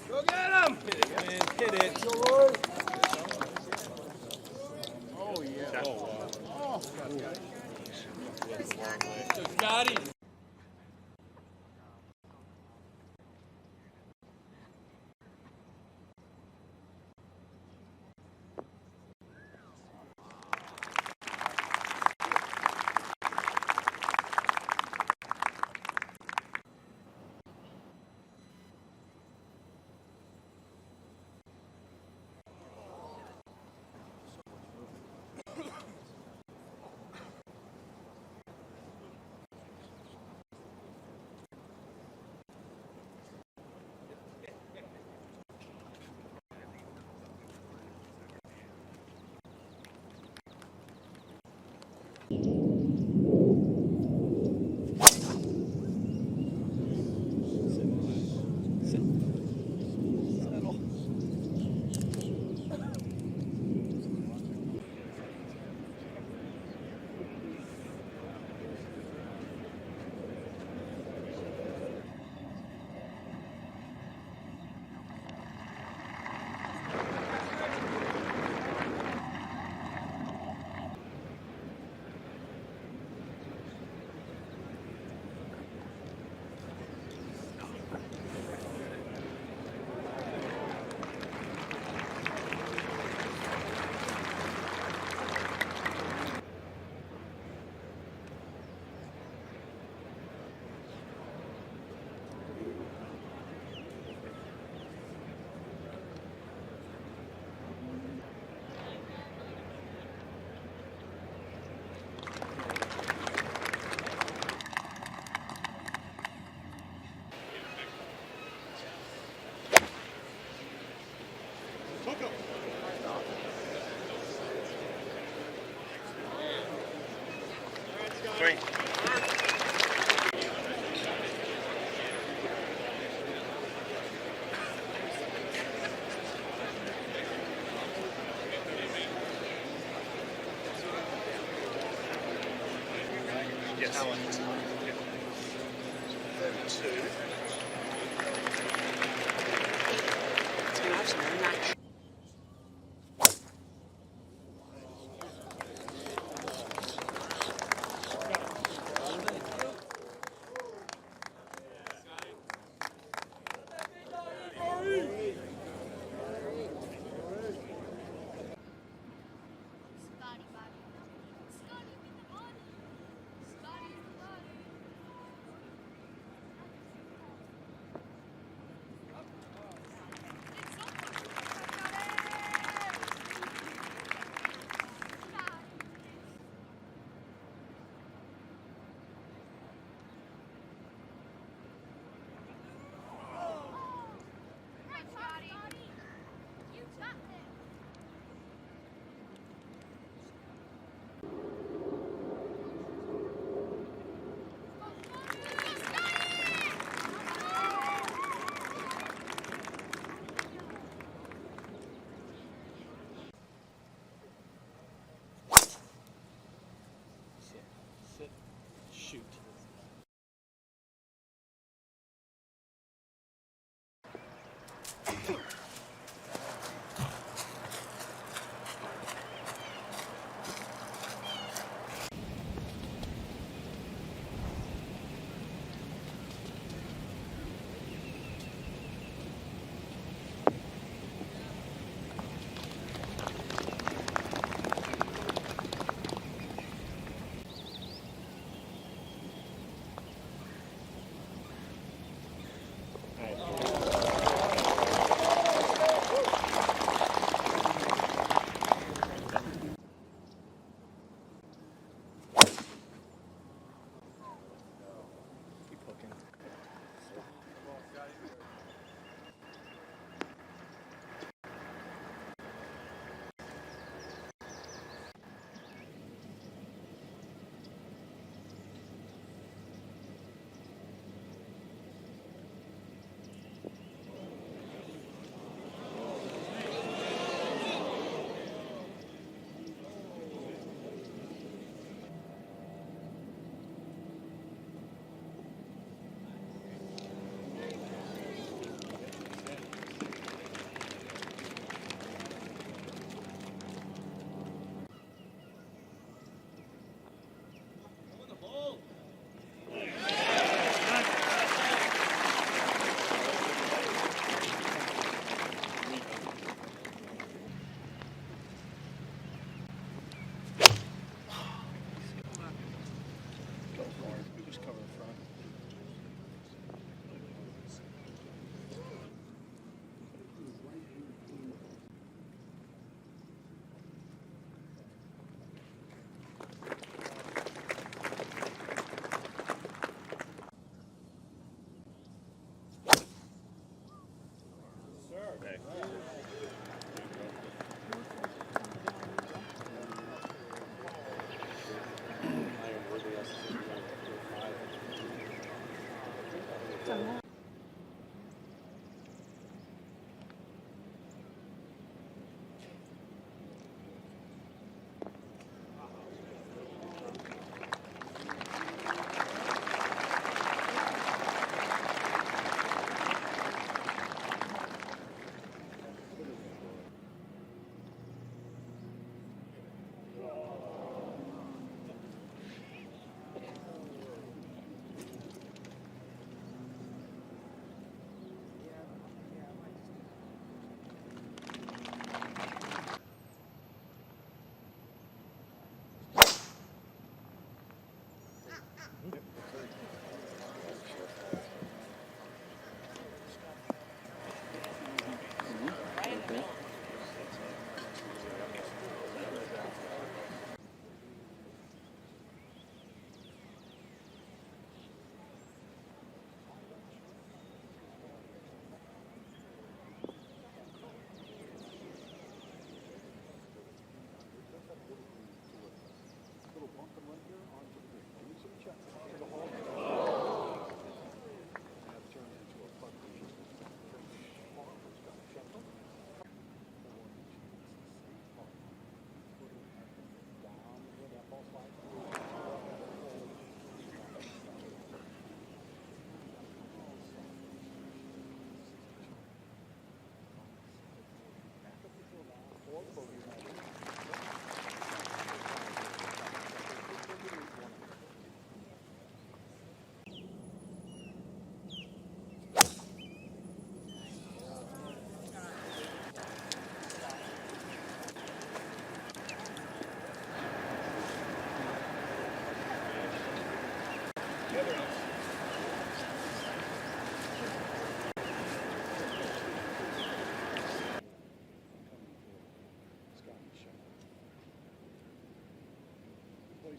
Go get him! Hit it. Oh, yeah. Oh, wow. Oh, Scottie. Three. Yes. Talent. Yep. 32. shoot.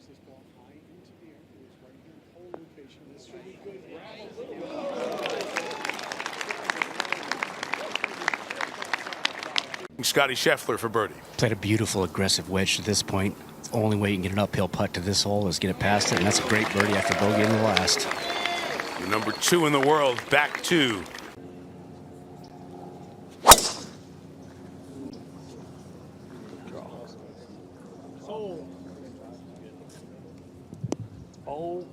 This ball high into the air to his right hand pole location. This should be good. Scottie Scheffler for birdie. Played a beautiful aggressive wedge to this point. The only way you can get an uphill putt to this hole is get it past it, and that's a great birdie after bogey in the last. The number 2 in the world, back to. Oh.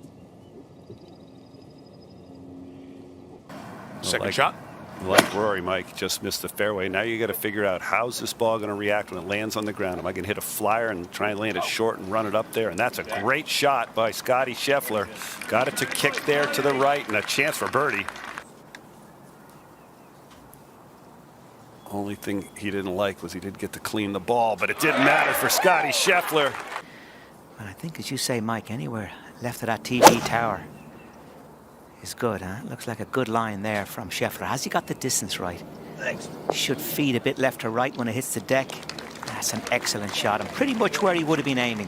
Second shot. Like Rory, Mike just missed the fairway. Now you got to figure out how's this ball going to react when it lands on the ground. Am I going to hit a flyer and try and land it short and run it up there? And that's a great shot by Scottie Scheffler. Got it to kick there to the right and a chance for birdie. Only thing he didn't like was he didn't get to clean the ball, but it didn't matter for Scottie Scheffler. And I think, as you say, Mike, anywhere left of that PGA TOUR is good, huh? Looks like a good line there from Scheffler. Has he got the distance right? Thanks. Should feed a bit left to right when it hits the deck. That's an excellent shot, and pretty much where he would have been aiming.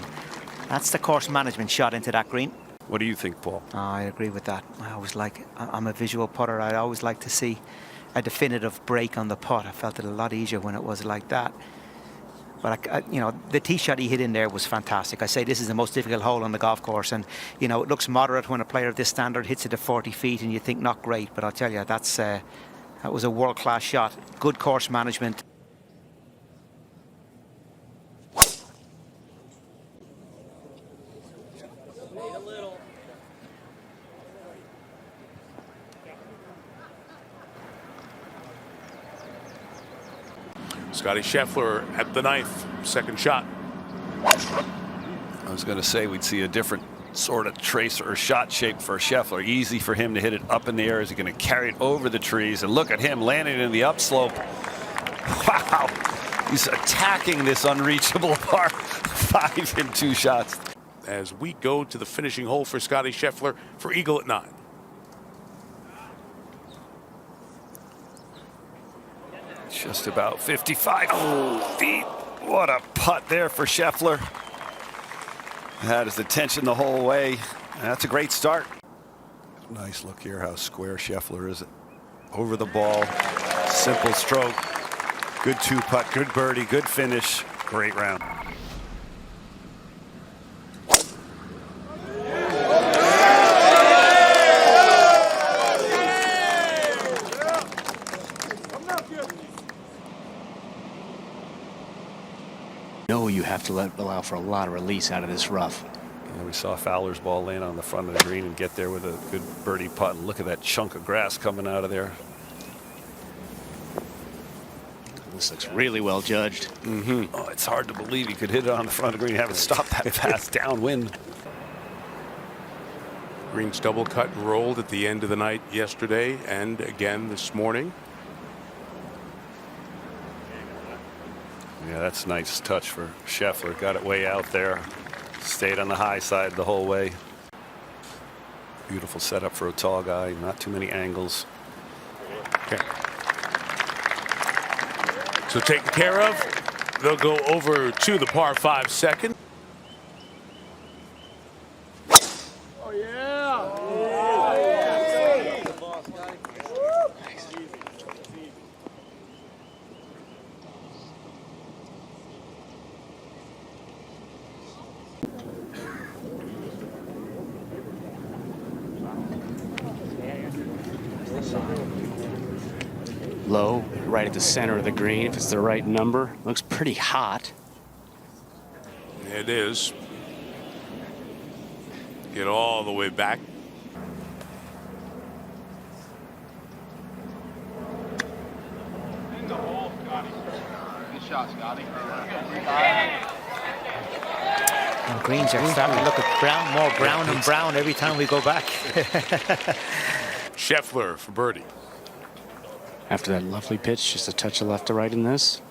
That's the course management shot into that green. What do you think, Paul? Oh, I agree with that. I always like, I'm a visual putter. I always like to see a definitive break on the putt. I felt it a lot easier when it was like that. But, you know, the tee shot he hit in there was fantastic. I say this is the most difficult hole on the golf course. And, you know, it looks moderate when a player of this standard hits it at 40 feet and you think not great. But I'll tell you, that was a world-class shot. Good course management. Scottie Scheffler at the ninth. Second shot. I was going to say we'd see a different sort of trace or shot shape for Scheffler. Easy for him to hit it up in the air. Is he going to carry it over the trees? And look at him landing in the upslope. Wow. He's attacking this unreachable par 5 in 2 shots. As we go to the finishing hole for Scottie Scheffler for eagle at 9. Just about 55 feet. What a putt there for Scheffler. Had his attention the whole way. That's a great start. Nice look here how square Scheffler is over the ball. Simple stroke. Good 2-putt, good birdie, good finish. Great round. No, you have to allow for a lot of release out of this rough. Yeah, we saw Fowler's ball land on the front of the green and get there with a good birdie putt. And look at that chunk of grass coming out of there. This looks really well judged. Oh, it's hard to believe he could hit it on the front of the green and have it stop that fast downwind. Green's double cut and rolled at the end of the night yesterday and again this morning. Yeah, that's a nice touch for Scheffler. Got it way out there. Stayed on the high side the whole way. Beautiful setup for a tall guy. Not too many angles. Okay. So taken care of. They'll go over to the par 5 second. Oh, yeah. Low, right at the center of the green. If it's the right number, looks pretty hot. It is. Get all the way back. In the hole, Scottie. Good shot, Scottie. And greens are starting to look at brown, more brown and brown every time we go back. Scheffler for birdie. After that lovely pitch, just a touch of left to right in this.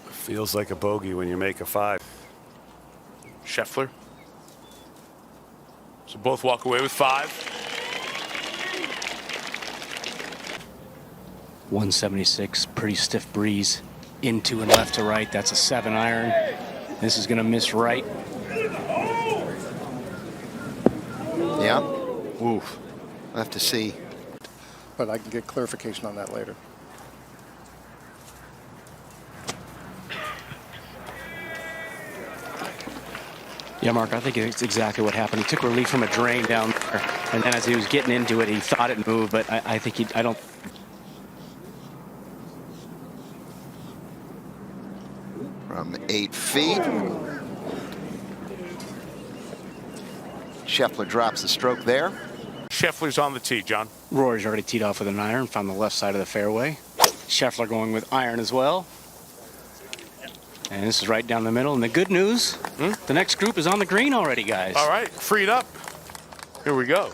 Feels like a bogey when you make a 5. Scheffler. So both walk away with 5. 176, pretty stiff breeze. Into and left to right. That's a 7-iron. This is going to miss right. Yeah. Oof. I'll have to see. But I can get clarification on that later. Yeah, Mark, I think it's exactly what happened. He took relief from a drain down there, and then as he was getting into it, he thought it moved, but I think I don't. From 8 feet. Scheffler drops the stroke there. Scheffler's on the tee, John. Rory's already teed off with an iron, found the left side of the fairway. Scheffler going with iron as well. And this is right down the middle. And the good news, the next group is on the green already, guys. All right, freed up. Here we go.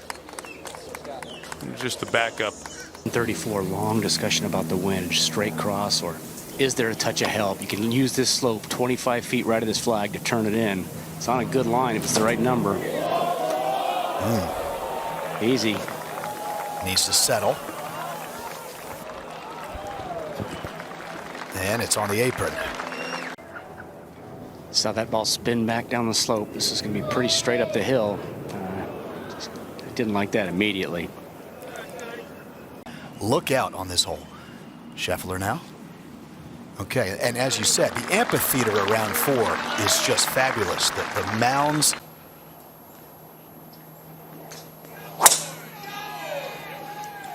Just the backup. 34, long discussion about the wind, straight cross, or is there a touch of help? You can use this slope 25 feet right of this flag to turn it in. It's on a good line if it's the right number. Easy. Needs to settle. And it's on the apron. Saw that ball spin back down the slope. This is going to be pretty straight up the hill. I didn't like that immediately. Look out on this hole. Scheffler now. Okay, and as you said, the amphitheater around 4 is just fabulous. The mounds.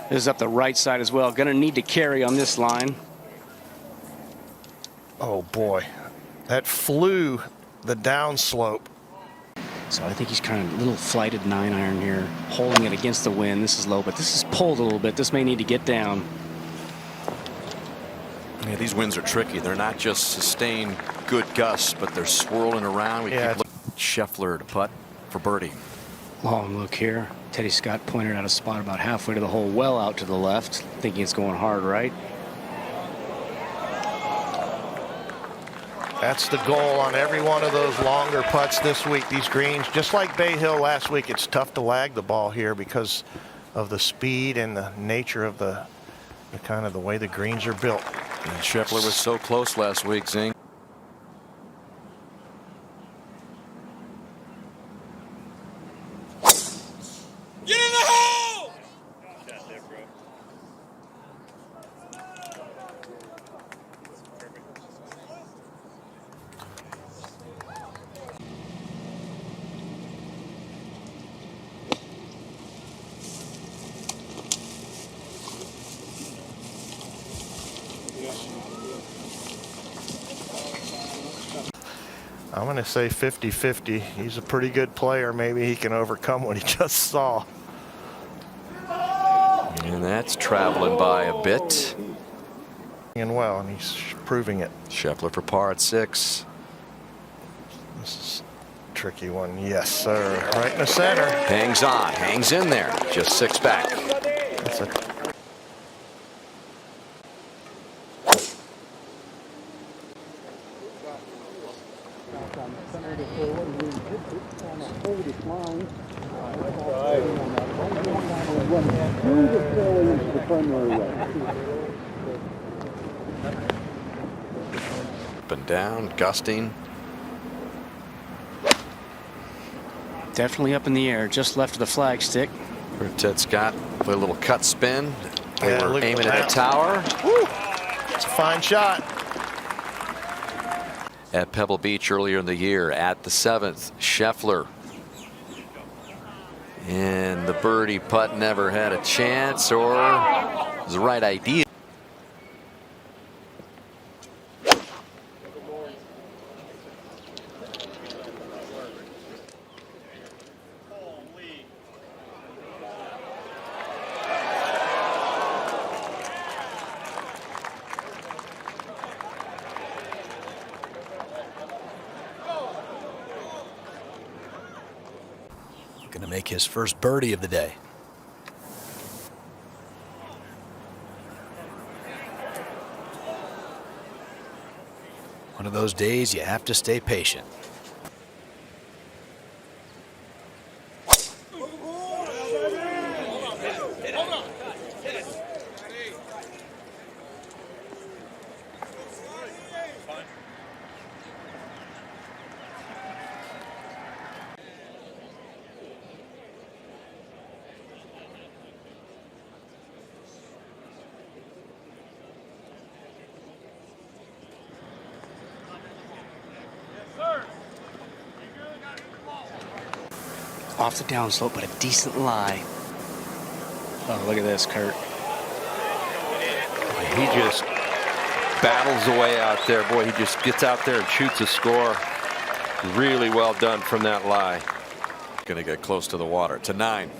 This is up the right side as well. Going to need to carry on this line. Oh boy, that flew the downslope. So I think he's kind of a little flighted 9-iron here, holding it against the wind. This is low, but this is pulled a little bit. This may need to get down. Yeah, these winds are tricky. They're not just sustained good gusts, but they're swirling around. We keep looking at Scheffler to putt for birdie. Long look here. Teddy Scott pointed out a spot about halfway to the hole, well out to the left, thinking it's going hard right. That's the goal on every one of those longer putts this week. These greens, just like Bay Hill last week, it's tough to lag the ball here because of the speed and the nature of the kind of the way the greens are built. And Scheffler was so close last week, Zing. Get in the hole! I'm going to say 50-50. He's a pretty good player. Maybe he can overcome what he just saw. And that's traveling by a bit. And well, and he's proving it. Scheffler for par at 6. This is a tricky one. Yes, sir. Right in the center. Hangs on, hangs in there. Just 6 back. That's a Up and down, gusting. Definitely up in the air, just left of the flagstick. For Ted Scott, play a little cut spin. They Yeah, were look at aiming that. at the tower. Woo! It's a fine shot. At Pebble Beach earlier in the year at the 7th, Scheffler. And the birdie putt never had a chance, or was the right idea. Going to make his first birdie of the day. One of those days you have to stay patient. Off the downslope, but a decent lie. Oh, look at this, Kurt. He just battles away out there. Boy, he just gets out there and shoots a score. Really well done from that lie. Going to get close to the water. To 9.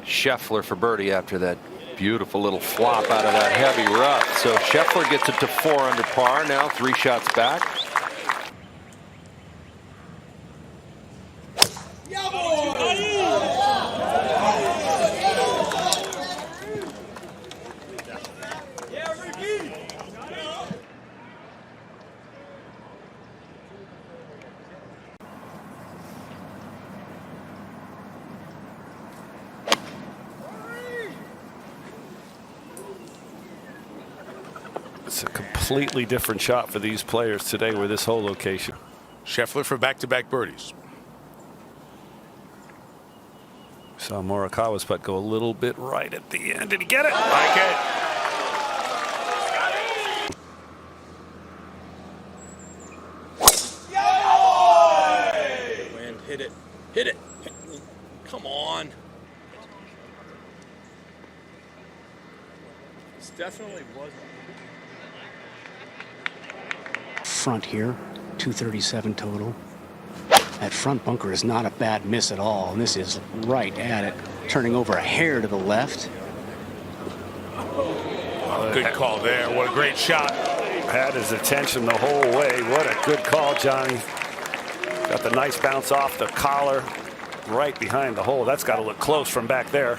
Scheffler for birdie after that beautiful little flop out of that heavy rough. So Scheffler gets it to 4 under par now, 3 shots back. It's a completely different shot for these players today with this whole location. Scheffler for back-to-back birdies. Saw Morikawa's putt go a little bit right at the end. Did he get it? Like it. Man, hit it. Hit it. Come on. This definitely wasn't. Front here, 237 total. That front bunker is not a bad miss at all, and this is right at it, turning over a hair to the left. Good call there. What a great shot. Had his attention the whole way. What a good call, Johnny. Got the nice bounce off the collar right behind the hole. That's got to look close from back there.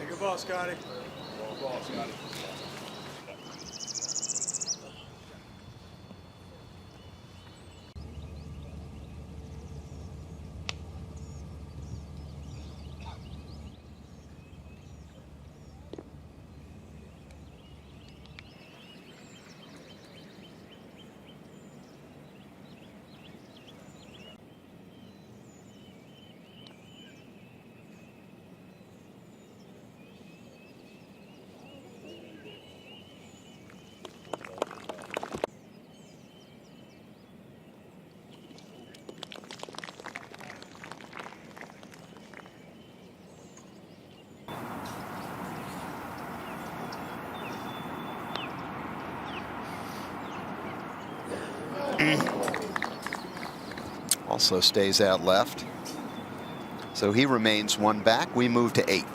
Good ball, Scotty. Good ball, Scotty. Also stays out left. So he remains 1 back. We move to 8.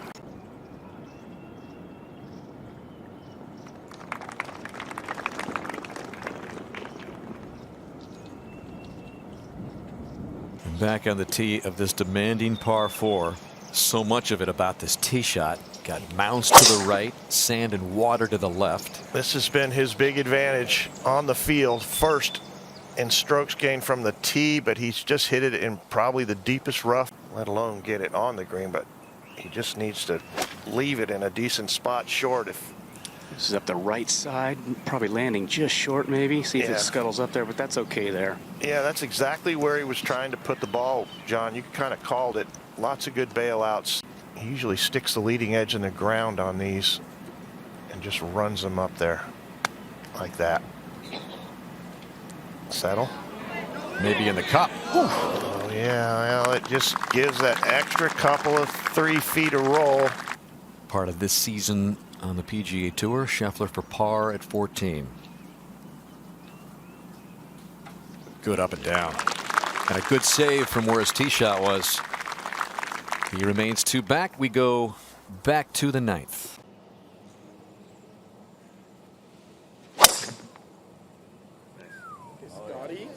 Back on the tee of this demanding par 4. So much of it about this tee shot. Got mounds to the right, sand and water to the left. This has been his big advantage on the field. First in strokes gained from the tee, but he's just hit it in probably the deepest rough, let alone get it on the green. But he just needs to leave it in a decent spot short. If This is up the right side, probably landing just short maybe. See if it scuttles up there, but that's okay there. Yeah, that's exactly where he was trying to put the ball, John. You kind of called it. Lots of good bailouts. He usually sticks the leading edge in the ground on these and just runs them up there like that. Settle. Maybe in the cup. Oh, yeah, well, it just gives that extra couple of 3 feet of roll. Part of this season on the PGA Tour. Scheffler for par at 14. Good up and down. And a good save from where his tee shot was. He remains 2 back. We go back to the 9th. Scotty.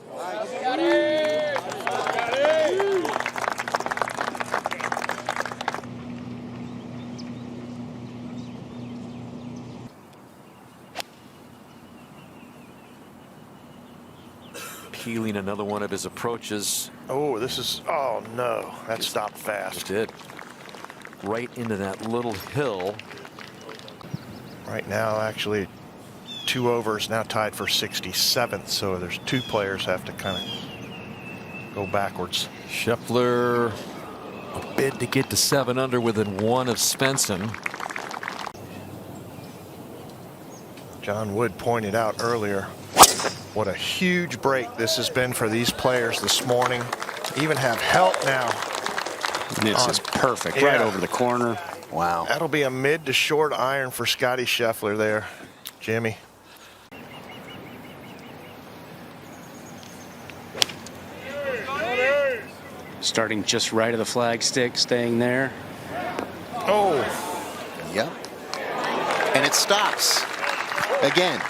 Peeling another one of his approaches. Oh, this is, oh no, that stopped fast. It did. Right into that little hill. Right now, actually, 2 overs, now tied for 67th. So there's 2 players have to kind of go backwards. Scheffler a bid to get to 7 under within 1 of Svensson. John Wood pointed out earlier what a huge break this has been for these players this morning. Even have help now. This is perfect, right over the corner. Wow. That'll be a mid to short iron for Scottie Scheffler there, Jimmy. Starting just right of the flag stick, staying there. Oh. Yep. And it stops. Again,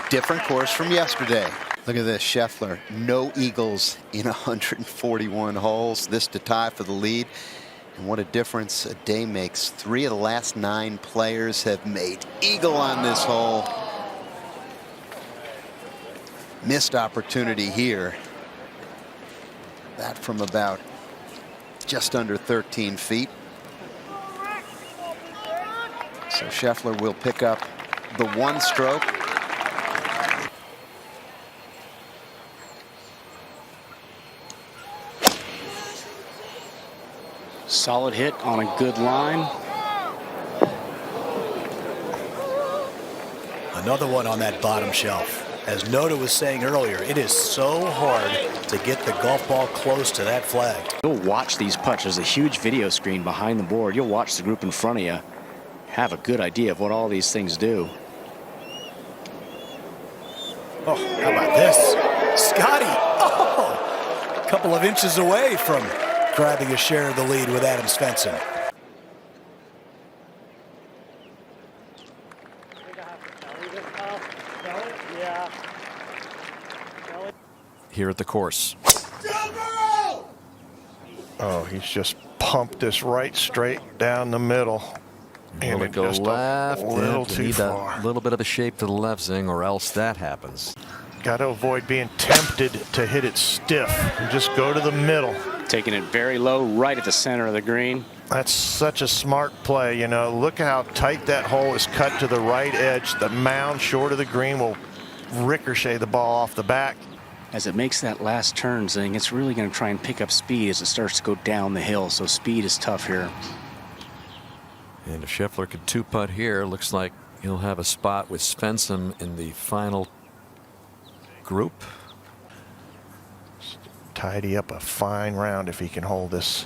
different course from yesterday. Look at this, Scheffler. No eagles in 141 holes. This to tie for the lead. And what a difference a day makes. 3 of the last 9 players have made eagle on this hole. Missed opportunity here. That from about just under 13 feet. So Scheffler will pick up the 1 stroke. Solid hit on a good line. Another one on that bottom shelf. As Noda was saying earlier, it is so hard to get the golf ball close to that flag. You'll watch these putts. There's a huge video screen behind the board. You'll watch the group in front of you. Have a good idea of what all these things do. Oh, how about this? Scottie, oh, a couple of inches away from grabbing a share of the lead with Adam Svensson. Here at the course. Oh, he's just pumped this right straight down the middle. Will it go left? A little You too need far. a little bit of a shape to the left, Zing, or else that happens. Got to avoid being tempted to hit it stiff and just go to the middle. Taking it very low, right at the center of the green. That's such a smart play. You know, look how tight that hole is cut to the right edge. The mound short of the green will ricochet the ball off the back. As it makes that last turn, Zing, it's really going to try and pick up speed as it starts to go down the hill. So speed is tough here. And if Scheffler could 2-putt here, looks like he'll have a spot with Svensson in the final group. Tidy up a fine round if he can hold this.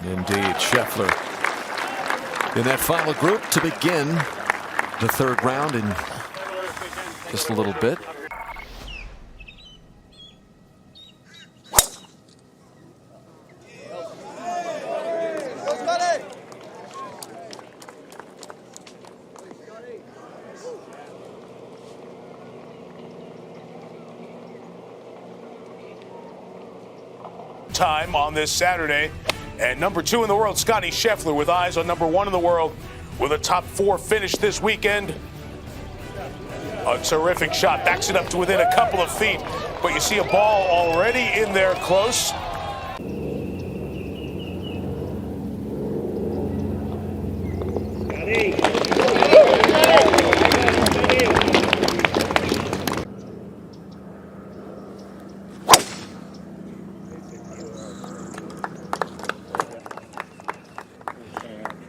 Indeed, Scheffler in that final group to begin the 3rd round in just a little bit. Time on this Saturday, and number 2 in the world, Scottie Scheffler, with eyes on number 1 in the world, with a top 4 finish this weekend. A terrific shot, backs it up to within a couple of feet, but you see a ball already in there close.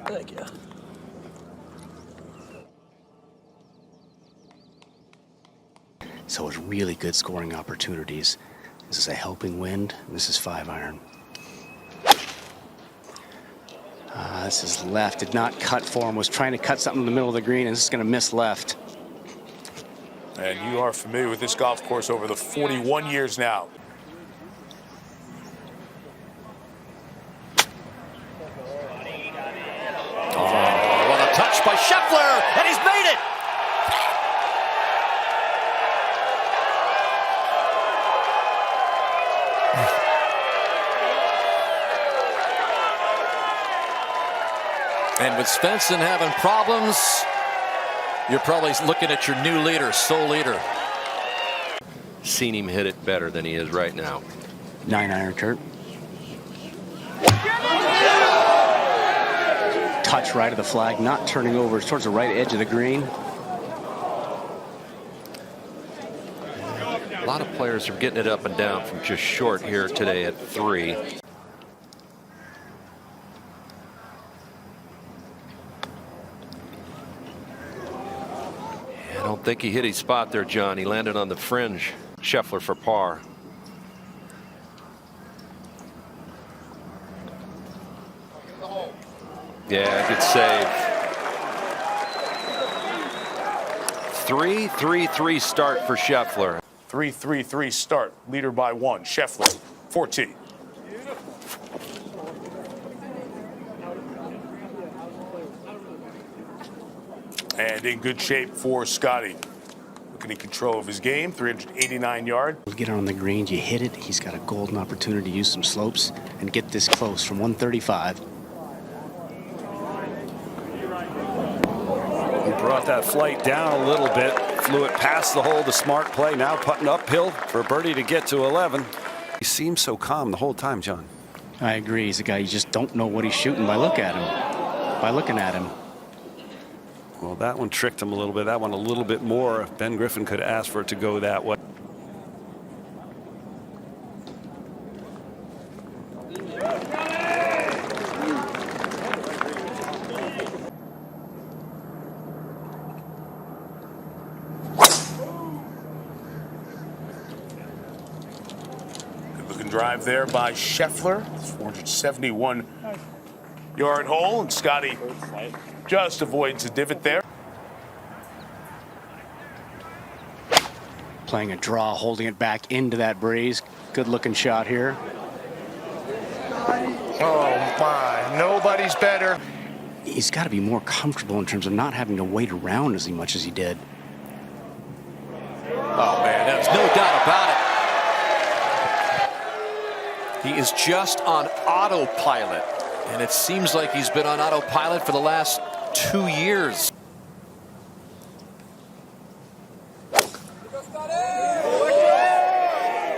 Thank you. So it's really good scoring opportunities. This is a helping wind. This is 5-iron. This is left. Did not cut for him. Was trying to cut something in the middle of the green, and this is going to miss left. And you are familiar with this golf course over the 41 years now. What a touch by Scheffler, and he's made it. And with Svensson having problems, you're probably looking at your new leader, sole leader. Seen him hit it better than he is right now. 9-iron, Kurt. Touch right of the flag, not turning over towards the right edge of the green. A lot of players are getting it up and down from just short here today at 3. think he hit his spot there, John. He landed on the fringe. Scheffler for par. Yeah, good save. 3-3-3 start for Scheffler. 3-3-3 start. Leader by 1. Scheffler, 14. And in good shape for Scottie. Looking in control of his game, 389 yard. Get on the greens, you hit it. He's got a golden opportunity to use some slopes and get this close from 135. He brought that flight down a little bit, flew it past the hole, the smart play. Now putting uphill for birdie to get to 11. He seems so calm the whole time, John. I agree. He's a guy you just don't know what he's shooting by looking at him. Well, that one tricked him a little bit. That one a little bit more. If Ben Griffin could ask for it to go that way. Good looking drive there by Scheffler. 471 yard hole, and Scottie just avoids the divot there. Playing a draw, holding it back into that breeze. Good looking shot here. Oh my, nobody's better. He's got to be more comfortable in terms of not having to wait around as much as he did. Oh man, there's no doubt about it. He is just on autopilot, and it seems like he's been on autopilot for the last 2 years.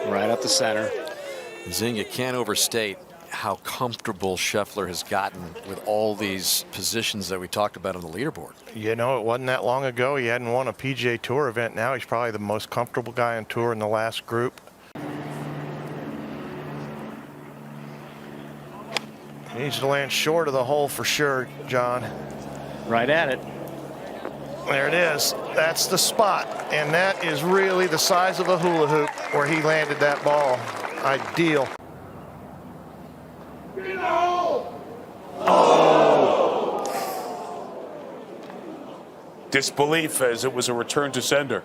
Right up the center. Zing, you can't overstate how comfortable Scheffler has gotten with all these positions that we talked about on the leaderboard. You know, it wasn't that long ago he hadn't won a PGA Tour event. Now he's probably the most comfortable guy on tour in the last group. He needs to land short of the hole for sure, John. Right at it. There it is. That's the spot. And that is really the size of a hula hoop where he landed that ball. Ideal. Oh! Disbelief as it was a return to sender.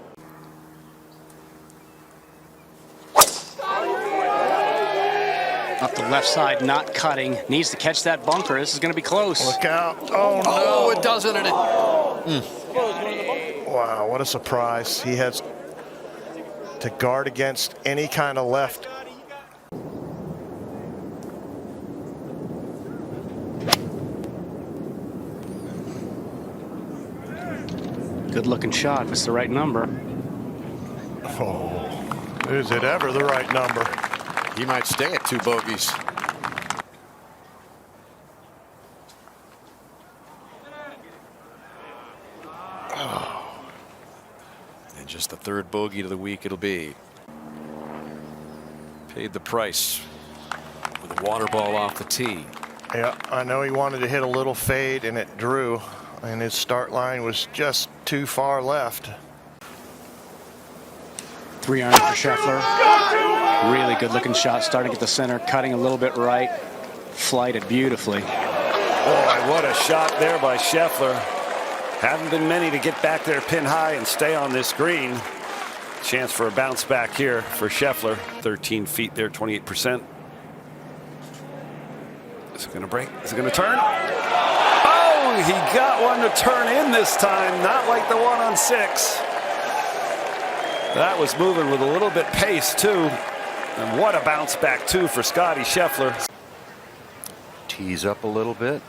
Up the left side, not cutting. Needs to catch that bunker. This is going to be close. Look out. Oh, no. Oh, it doesn't. And it, Wow, what a surprise. He has to guard against any kind of left. Good looking shot. It's the right number. Oh, is it ever the right number? he might stay at 2 bogeys. And just the 3rd bogey of the week it'll be. Paid the price with a water ball off the tee. Yeah, I know he wanted to hit a little fade and it drew, and his start line was just too far left. 3 iron for Scheffler. Really good looking shot, starting at the center, cutting a little bit right, flighted beautifully. Boy, what a shot there by Scheffler. Haven't been many to get back there pin high and stay on this green. Chance for a bounce back here for Scheffler. 13 feet there, 28%. Is it going to break? Is it going to turn? Oh, he got one to turn in this time, not like the one on 6. That was moving with a little bit pace too. And what a bounce back too for Scottie Scheffler. Tees up a little bit.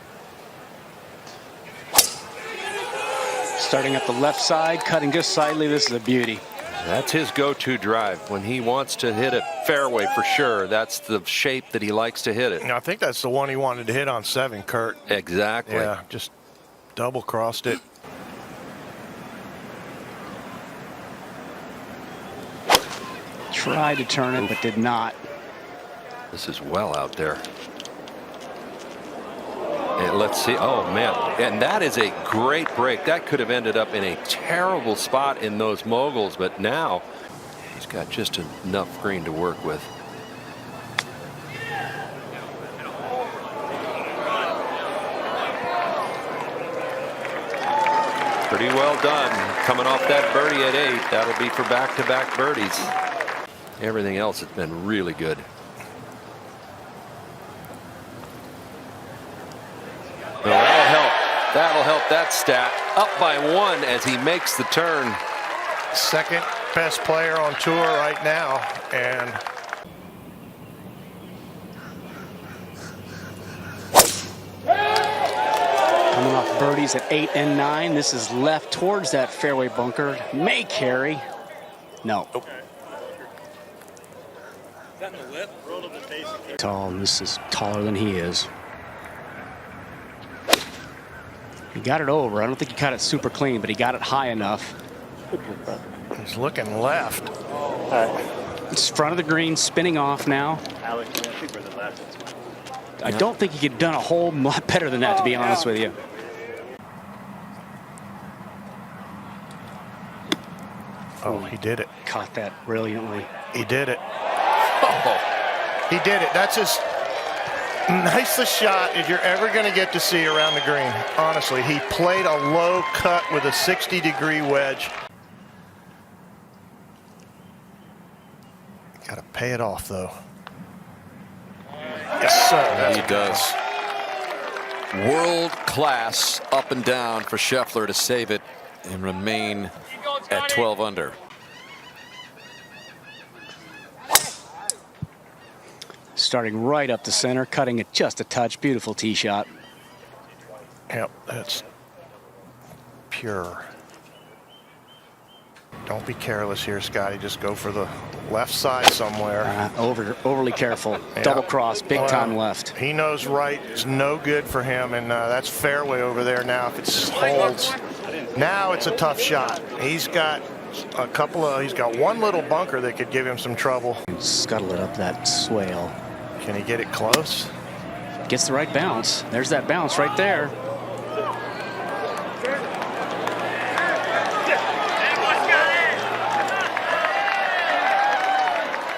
Starting at the left side, cutting just slightly. This is a beauty. That's his go-to drive. When he wants to hit it fairway for sure, that's the shape that he likes to hit it. I think that's the one he wanted to hit on 7, Kurt. Exactly. Yeah, just double crossed it. Tried to turn it, but did not. This is well out there. And let's see. Oh, man. And that is a great break. That could have ended up in a terrible spot in those moguls, but now he's got just enough green to work with. Pretty well done. Coming off that birdie at 8. That'll be for back-to-back birdies. Everything else has been really good. Well, that'll help that stat. Up by 1 as he makes the turn. Second best player on tour right now, and Coming off birdies at 8 and 9. This is left towards that fairway bunker. May carry. No. Tall, and this is taller than he is. He got it over. I don't think he caught it super clean, but he got it high enough. he's looking left. It's front of the green, spinning off now. I don't think he could have done a whole lot better than that, to be honest with you. Oh, he did it. Caught that brilliantly. He did it. Oh, he did it. That's as nicest shot as you're ever going to get to see around the green. Honestly, he played a low cut with a 60-degree wedge. Got to pay it off, though. Yes, sir. He does. World class up and down for Scheffler to save it and remain at 12 under. Starting right up the center, cutting it just a touch. Beautiful tee shot. Yep, that's pure. Don't be careless here, Scotty. Just go for the left side somewhere. Overly careful. Yeah. Double cross, big time left. He knows right is no good for him, and that's fairway over there now. If it holds, now it's a tough shot. He's got a couple of. He's got one little bunker that could give him some trouble. Scuttle it up that swale. Can he get it close? Gets the right bounce. There's that bounce right there.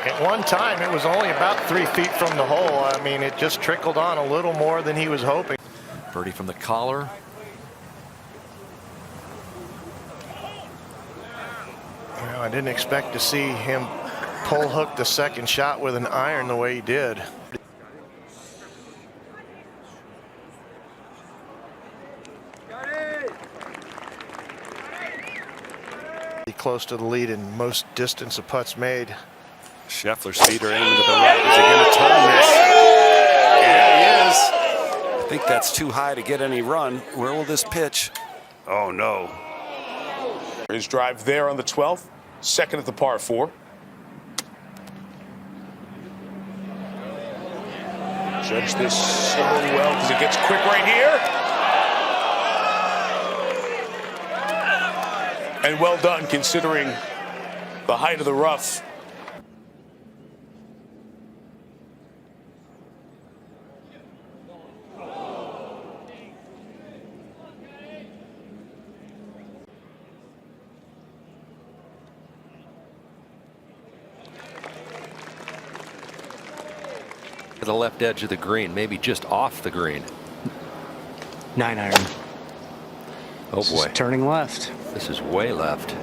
At one time, it was only about 3 feet from the hole. I mean, it just trickled on a little more than he was hoping. Birdie from the collar. Well, I didn't expect to see him pull hook the second shot with an iron the way he did. Close to the lead in most distance of putts made. Scheffler speeder aiming to the right. Is he going to turn this? Yeah, he is. I think that's too high to get any run. Where will this pitch? Oh, no. His drive there on the 12th, second at the par 4. Judge this so well because it gets quick right here. And well done considering the height of the rough. To the left edge of the green, maybe just off the green. 9 iron. Oh boy. Turning left. This is way left.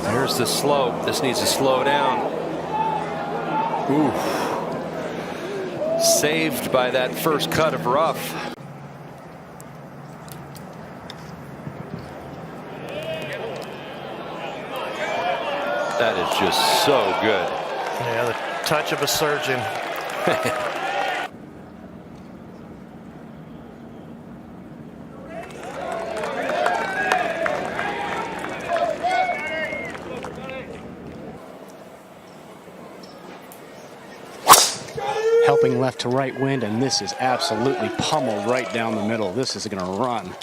There's the slope. This needs to slow down. Oof. Saved by that first cut of rough. That is just so good. Yeah, the touch of a surgeon. Helping left to right wind, and this is absolutely pummeled right down the middle. This is going to run.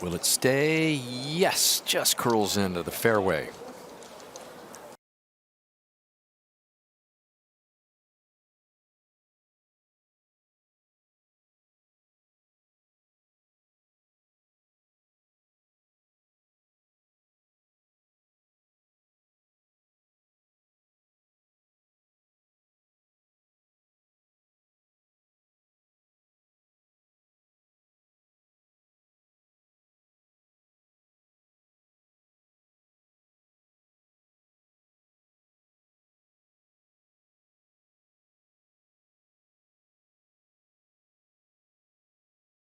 Will it stay? Yes, just curls into the fairway.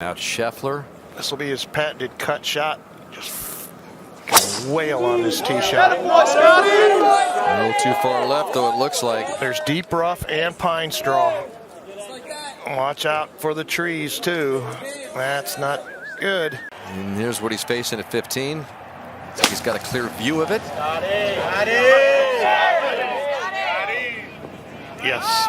Now Scheffler. This will be his patented cut shot. Just gonna wail on this tee shot. A little too far left, though, it looks like. There's deep rough and pine straw. Watch out for the trees, too. That's not good. And here's what he's facing at 15. He's got a clear view of it. Yes.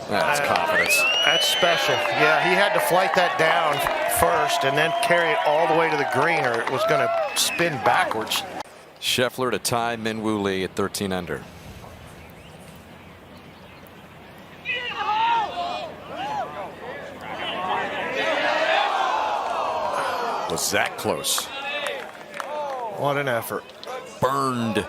That's confidence. That's special. Yeah, he had to flight that down first and then carry it all the way to the green, or it was going to spin backwards. Scheffler to tie Min Woo Lee at 13 under. Was that close? What an effort. Burned.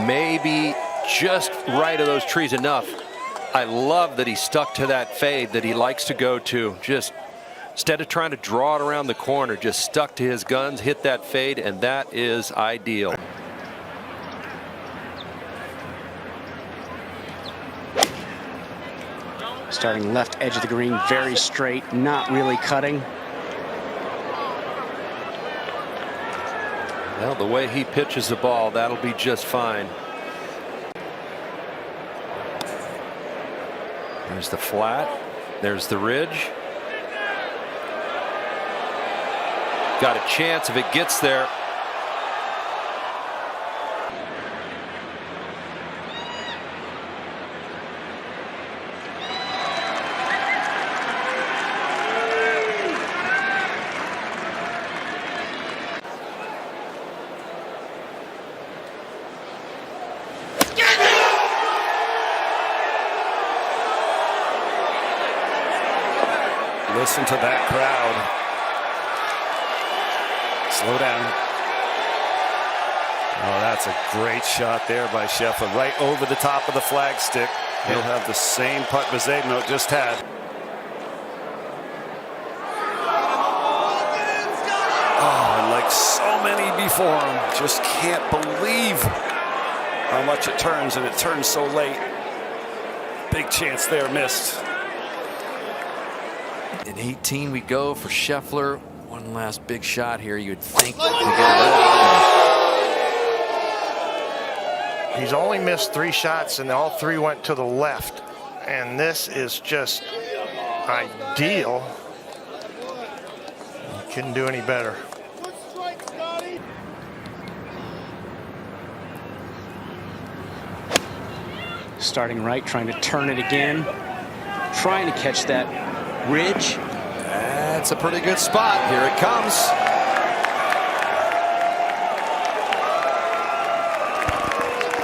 Maybe just right of those trees enough. I love that he stuck to that fade that he likes to go to. Just instead of trying to draw it around the corner, just stuck to his guns, hit that fade, and that is ideal. Starting left edge of the green, very straight, not really cutting. Well, the way he pitches the ball, that'll be just fine. There's the flat. There's the ridge. Got a chance if it gets there. Listen to that crowd. Slow down. Oh, that's a great shot there by Scheffler, right over the top of the flagstick. He'll have the same putt Bezedno just had. Oh, and like so many before him, just can't believe how much it turns, and it turns so late. Big chance there, missed. In 18 we go for Scheffler. One last big shot here. You'd think we get He's only missed 3 shots, and all 3 went to the left. And this is just ideal. You couldn't do any better. Starting right, trying to turn it again. Trying to catch that ridge. That's a pretty good spot. Here it comes.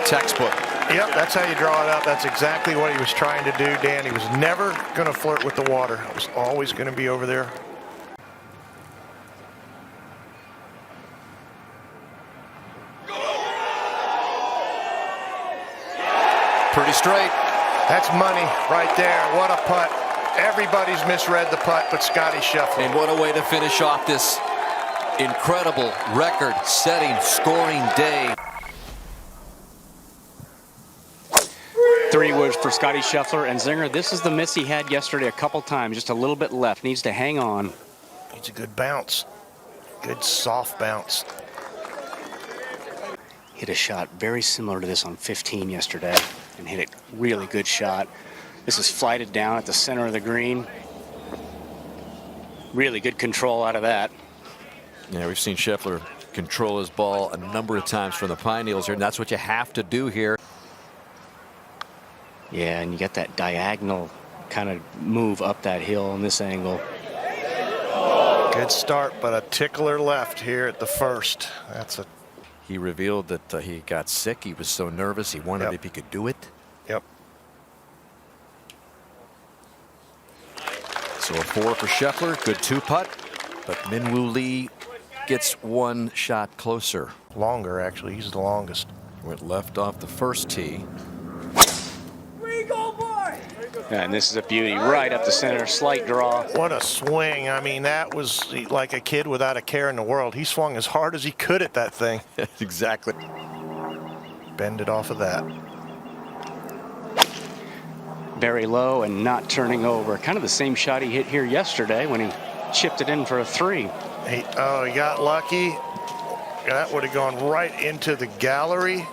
Textbook. Yep, that's how you draw it up. That's exactly what he was trying to do, Dan. He was never going to flirt with the water. It was always going to be over there. Pretty straight. That's money right there. What a putt. Everybody's misread the putt but Scottie Scheffler. And what a way to finish off this incredible record-setting scoring day. 3 woods for Scottie Scheffler, and Zinger, this is the miss he had yesterday a couple times. Just a little bit left. Needs to hang on. Needs a good bounce. Good soft bounce. Hit a shot very similar to this on 15 yesterday and hit a really good shot. This is flighted down at the center of the green. Really good control out of that. Yeah, we've seen Scheffler control his ball a number of times from the pine needles here, and that's what you have to do here. Yeah, and you get that diagonal kind of move up that hill in this angle. Good start, but a tickler left here at the first. That's a. He revealed that he got sick. He was so nervous. He wondered if he could do it. Yep. So a 4 for Scheffler. Good 2-putt. But Min Woo Lee gets 1 shot closer. Longer, actually. He's the longest. Went left off the first tee. And this is a beauty right up the center, slight draw. What a swing. I mean, that was like a kid without a care in the world. He swung as hard as he could at that thing. Exactly. Bend it off of that. Very low and not turning over. Kind of the same shot he hit here yesterday when he chipped it in for a 3. He got lucky. That would have gone right into the gallery.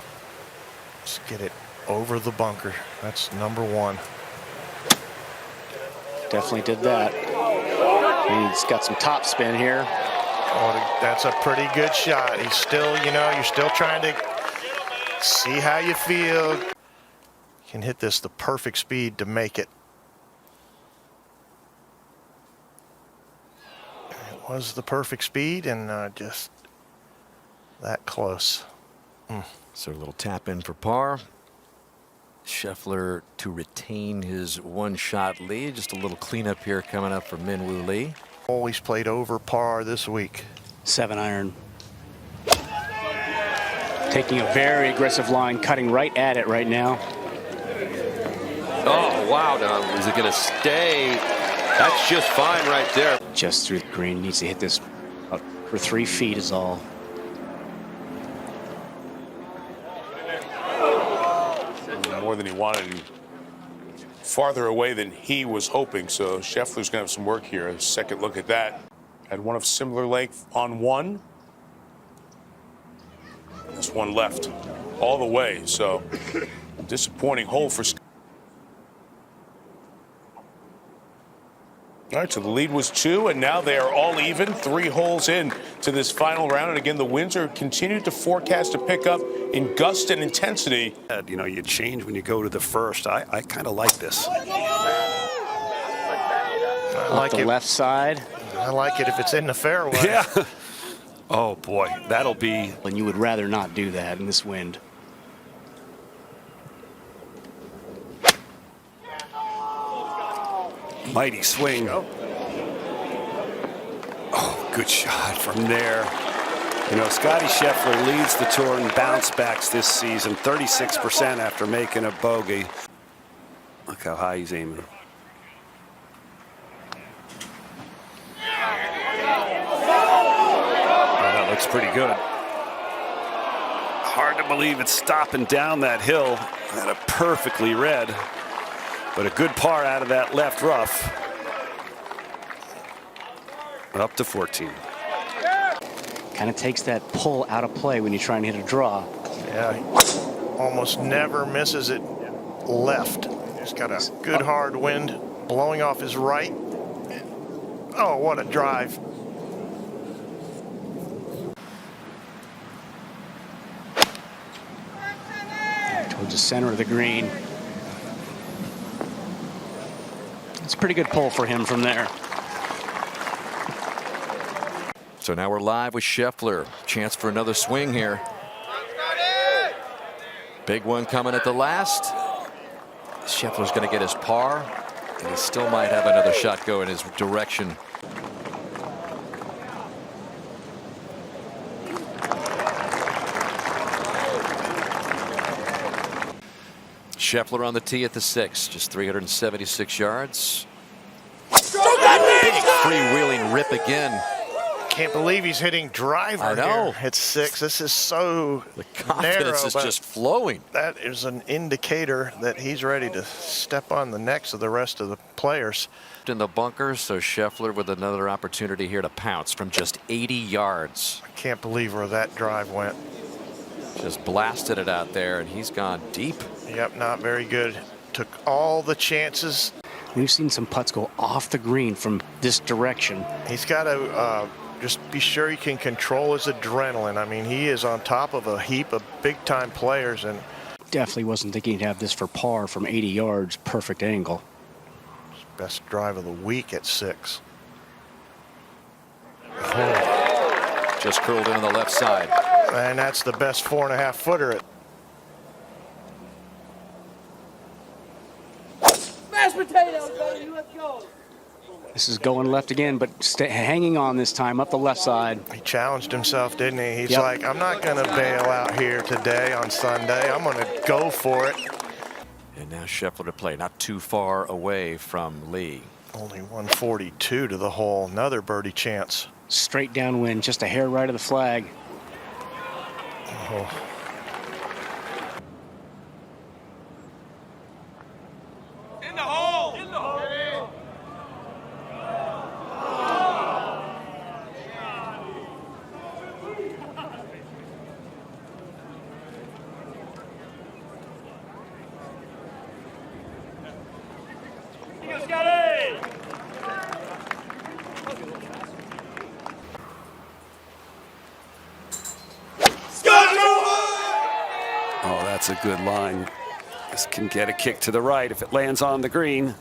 Let's get it over the bunker. That's number 1. Definitely did that. He's got some top spin here. Oh, that's a pretty good shot. He's still, you're still trying to see how you feel. You can hit this the perfect speed to make it. It was the perfect speed and just that close. So a little tap in for par. Scheffler to retain his 1-shot lead. Just a little cleanup here coming up for Min-Woo Lee. Always played over par this week. 7-iron. Taking a very aggressive line, cutting right at it right now. Oh, wow. Now, is it going to stay? That's just fine right there. Just through the green. Needs to hit this for 3 feet is all. More than he wanted, and farther away than he was hoping. So Scheffler's going to have some work here. A second look at that. Had one of similar length on 1. This one left all the way. So disappointing hole for Scott. All right, so the lead was 2, and now they are all even. 3 holes in to this final round. And again, the winds are continued to forecast to pick up in gust and intensity. You change when you go to the first. I kind of like this. I like the it. left side. I like it if it's in the fairway. Yeah. Oh, boy. That'll be. And you would rather not do that in this wind. Mighty swing. Oh, good shot from there. Scottie Scheffler leads the tour in bounce backs this season, 36% after making a bogey. Look how high he's aiming. Oh, that looks pretty good. Hard to believe it's stopping down that hill. Had a perfectly read. But a good par out of that left rough. Up to 14. Kind of takes that pull out of play when you're trying to hit a draw. Yeah, he almost never misses it left. He's got a good hard wind blowing off his right. Oh, what a drive. Towards the center of the green. It's a pretty good pull for him from there. So now we're live with Scheffler. Chance for another swing here. Big one coming at the last. Scheffler's going to get his par, and he still might have another shot go in his direction. Scheffler on the tee at the 6, just 376 yards. Big freewheeling rip again. Can't believe he's hitting driver. I know. Here at 6. This is so the confidence narrow, is just flowing. That is an indicator that he's ready to step on the necks of the rest of the players. In the bunker, so Scheffler with another opportunity here to pounce from just 80 yards. I can't believe where that drive went. Just blasted it out there, and he's gone deep. Yep, not very good. Took all the chances. We've seen some putts go off the green from this direction. He's got to just be sure he can control his adrenaline. I mean, he is on top of a heap of big-time players, and definitely wasn't thinking he'd have this for par from 80 yards, perfect angle. Best drive of the week at 6. Just curled in on the left side. And that's the best 4.5 footer at. Mashed potatoes, baby, let's go. This is going left again, but hanging on this time up the left side. He challenged himself, didn't he? He's Yep. like, I'm not going to bail out here today on Sunday. I'm going to go for it. And now Scheffler to play, not too far away from Lee. Only 142 to the hole. Another birdie chance. Straight downwind, just a hair right of the flag. Oh. In the hole! In the hole! Oh, that's a good line. This can get a kick to the right if it lands on the green.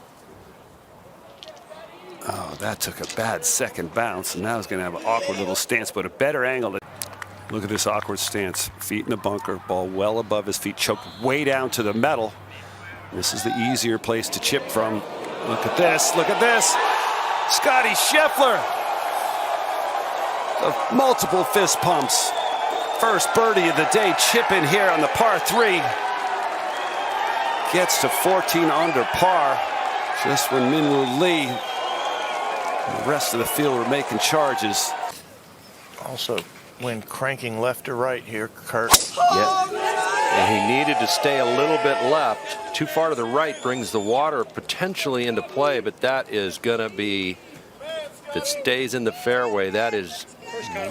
Oh, that took a bad second bounce, and now it's going to have an awkward little stance, but a better angle. Look at this awkward stance. Feet in the bunker, ball well above his feet, choked way down to the metal. This is the easier place to chip from. Look at this, look at this. Scottie Scheffler. Multiple fist pumps. First birdie of the day, chip in here on the par 3. Gets to 14 under par. Just when Minwoo Lee and the rest of the field were making charges. Also, when cranking left to right here, Kurt. Yeah. And he needed to stay a little bit left. Too far to the right brings the water potentially into play, but that is going to be, if it stays in the fairway, that is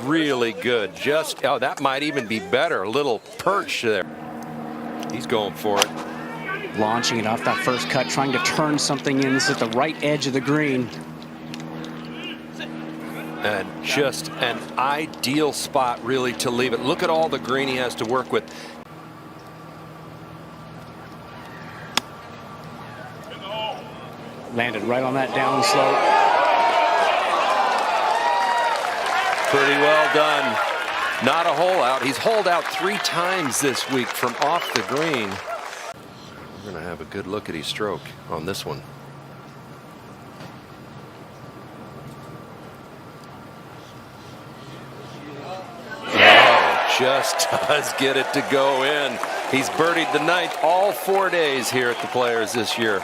really good. Just, oh, that might even be better. A little perch there. He's going for it. Launching it off that first cut, trying to turn something in. This is the right edge of the green. And just an ideal spot, really, to leave it. Look at all the green he has to work with. Landed right on that down slope. Pretty well done. Not a hole out. He's holed out 3 times this week from off the green. We're going to have a good look at his stroke on this one. Oh, just does get it to go in. He's birdied the 9th all 4 days here at the Players this year.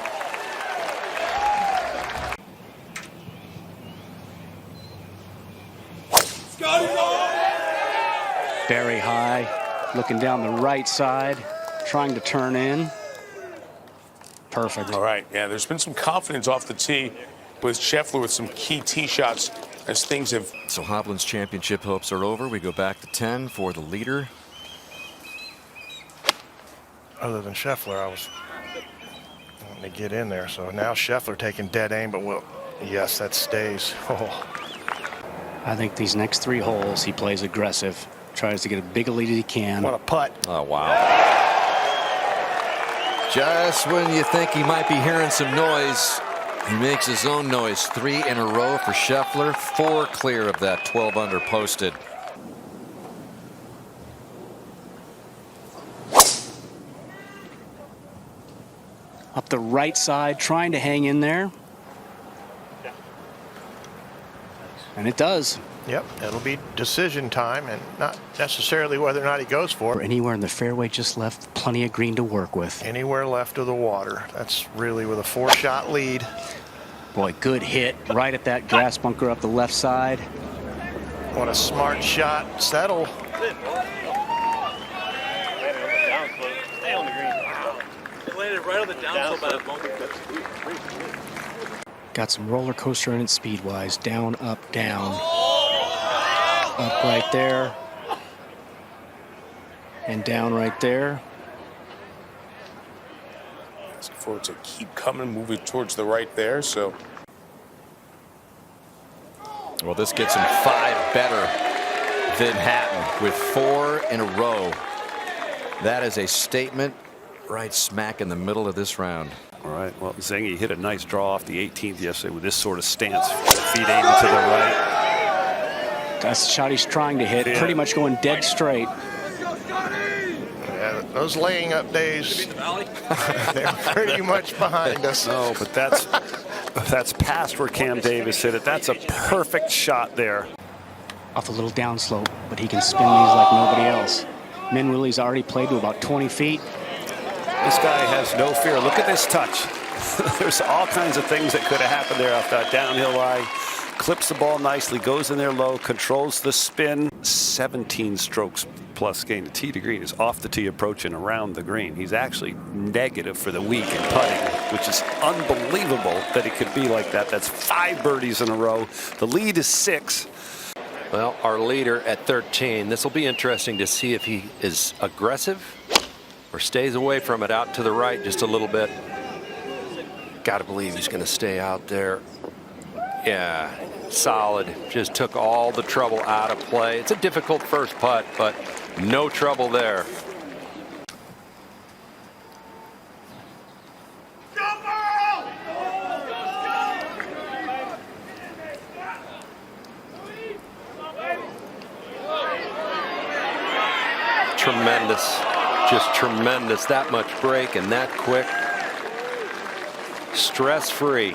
Very high, looking down the right side, trying to turn in. Perfect. All right, yeah, there's been some confidence off the tee with Scheffler with some key tee shots as things have. So Hovland's championship hopes are over. We go back to 10 for the leader. Other than Scheffler, I was wanting to get in there. So now Scheffler taking dead aim, but yes, that stays. Oh. I think these next 3 holes he plays aggressive, tries to get as big a lead as he can. What a putt. Oh, wow. Just when you think he might be hearing some noise, he makes his own noise. 3 in a row for Scheffler, 4 clear of that 12 under posted. Up the right side, trying to hang in there. And it does. Yep, it'll be decision time, and not necessarily whether or not he goes for it. Anywhere in the fairway, just left plenty of green to work with. Anywhere left of the water. That's really with a 4-shot lead. Boy, good hit right at that grass bunker up the left side. What a smart shot. Settle. Stay on the green. It landed right on the downslope by that bunker. Got some roller coaster in it speed-wise. Down, up, down. Up right there. And down right there. Asking for it to keep coming, moving towards the right there. So. Well, this gets him 5 better than Hatton with 4 in a row. That is a statement right smack in the middle of this round. All right, well, Zengi hit a nice draw off the 18th yesterday with this sort of stance. Feet aiming to the right. That's the shot he's trying to hit. Pretty much going dead straight. Yeah, those laying up days, they're pretty much behind us. No, but that's That's past where Cam Davis hit it. That's a perfect shot there. Off a little downslope, but he can spin these like nobody else. Min Willie's already played to about 20 feet. This guy has no fear. Look at this touch. There's all kinds of things that could have happened there off that downhill lie. Clips the ball nicely, goes in there low, controls the spin. 17 strokes plus gain. The tee to green is off the tee approaching around the green. He's actually negative for the week in putting, which is unbelievable that it could be like that. That's 5 birdies in a row. The lead is 6. Well, our leader at 13. This will be interesting to see if he is aggressive or stays away from it out to the right just a little bit. Got to believe he's going to stay out there. Yeah, solid. Just took all the trouble out of play. It's a difficult first putt, but no trouble there. Tremendous, just tremendous. That much break and that quick. Stress-free.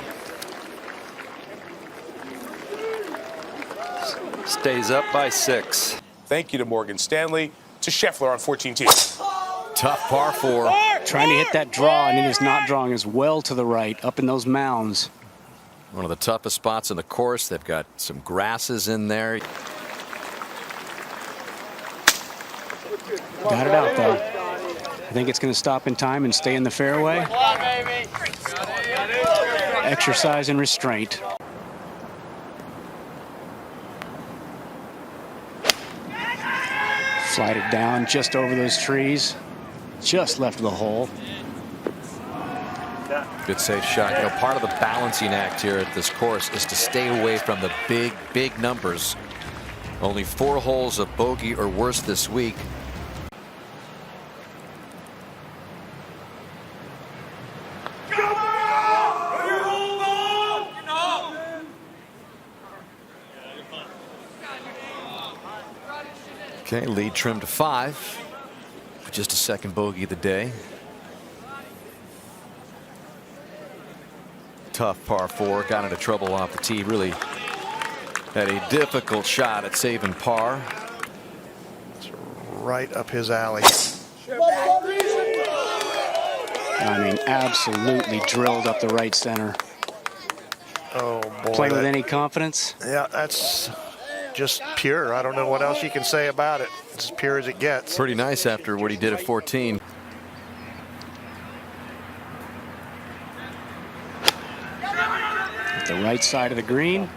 Stays up by 6. Thank you to Morgan Stanley. To Scheffler on 14 tees. Tough par 4. Trying to hit that draw, and it is not drawing as well to the right, up in those mounds. One of the toughest spots in the course. They've got some grasses in there. Got it out, though. I think it's going to stop in time and stay in the fairway. Exercise and restraint. Slide it down just over those trees. Just left of the hole. Good safe shot. You know, part of the balancing act here at this course is to stay away from the big numbers. Only 4 holes of bogey or worse this week. Okay, lead trimmed to 5. Just a second bogey of the day. Tough par 4. Got into trouble off the tee. Really had a difficult shot at saving par. It's right up his alley. I mean, absolutely drilled up the right center. Oh, boy. Play with any confidence? Yeah, that's just pure. I don't know what else you can say about it. It's as pure as it gets. Pretty nice after what he did at 14. At the right side of the green.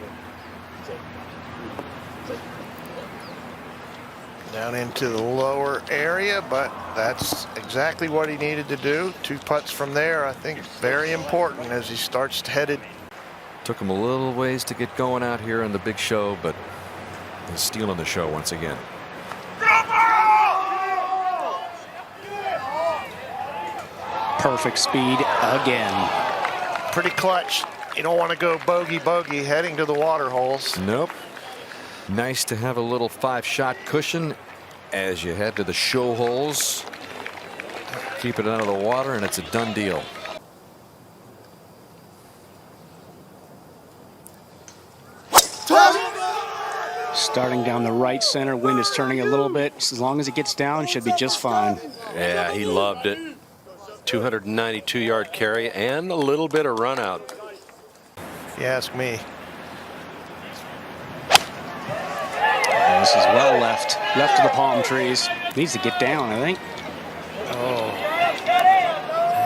Down into the lower area, but that's exactly what he needed to do. 2 putts from there, I think, very important as he starts headed. Took him a little ways to get going out here in the big show, but he's stealing the show once again. Perfect speed again. Pretty clutch. You don't want to go bogey heading to the water holes. Nope. Nice to have a little 5-shot cushion as you head to the show holes. Keep it out of the water and it's a done deal. Starting down the right center. Wind is turning a little bit. As long as it gets down, should be just fine. Yeah, he loved it. 292-yard carry and a little bit of run out. If you ask me. Oh, this is well left. Left of the palm trees. Needs to get down, I think. Oh.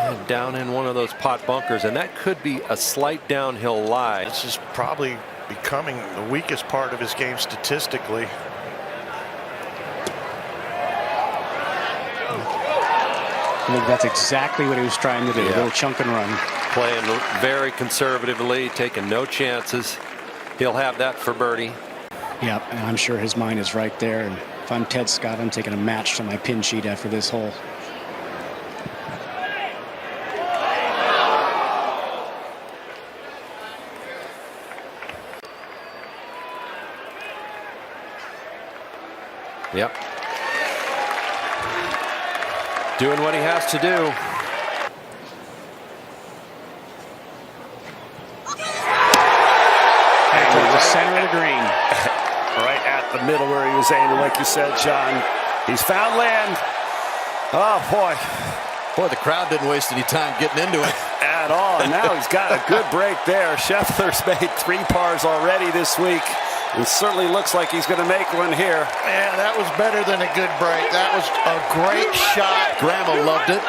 And down in one of those pot bunkers, and that could be a slight downhill lie. This is probably becoming the weakest part of his game statistically. I think that's exactly what he was trying to do. A little chunk and run. Playing very conservatively, taking no chances. He'll have that for birdie. Yep, and I'm sure his mind is right there. And if I'm Ted Scott, I'm taking a match to my pin sheet after this hole. Yep. Doing what he has to do. the center of the green. Right at the middle where he was aiming, like you said, John. He's found land. Oh, boy. Boy, the crowd didn't waste any time getting into it. At all. Now he's got a good break there. Scheffler's made 3 pars already this week. It certainly looks like he's going to make one here. Yeah, that was better than a good break. That was a great shot. Grandma loved it.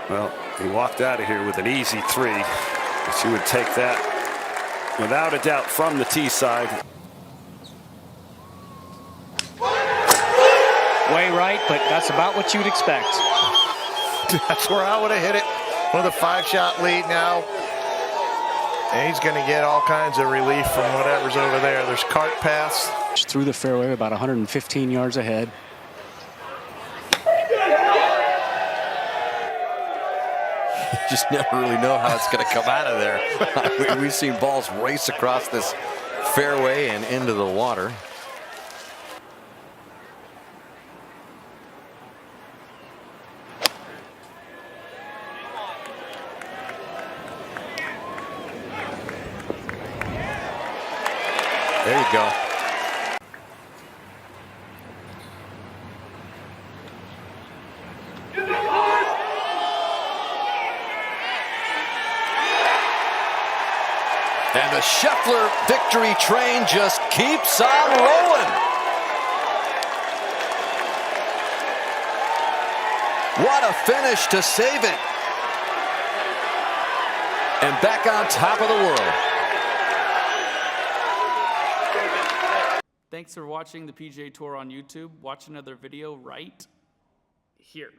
Well, he walked out of here with an easy 3. But you would take that without a doubt from the tee side. Way right, but that's about what you'd expect. That's where I would have hit it with a 5-shot lead now. And he's going to get all kinds of relief from whatever's over there. There's cart paths. Through the fairway, about 115 yards ahead. You just never really know how it's going to come out of there. We've seen balls race across this fairway and into the water. There you go. And the Scheffler victory train just keeps on rolling. What a finish to save it. And back on top of the world. Thanks for watching the PGA Tour on YouTube. Watch another video right here.